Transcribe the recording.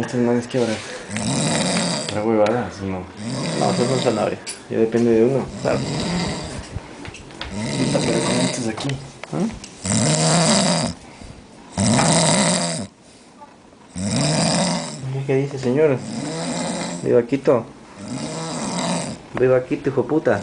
estos manes que habrá. ¿Habrá huevadas o no? No, eso son zanahorias. Ya depende de uno. Claro. Puta, pero con estos aquí. ¿Qué dice, señor? Viva Quito. Viva Quito, hijo de puta.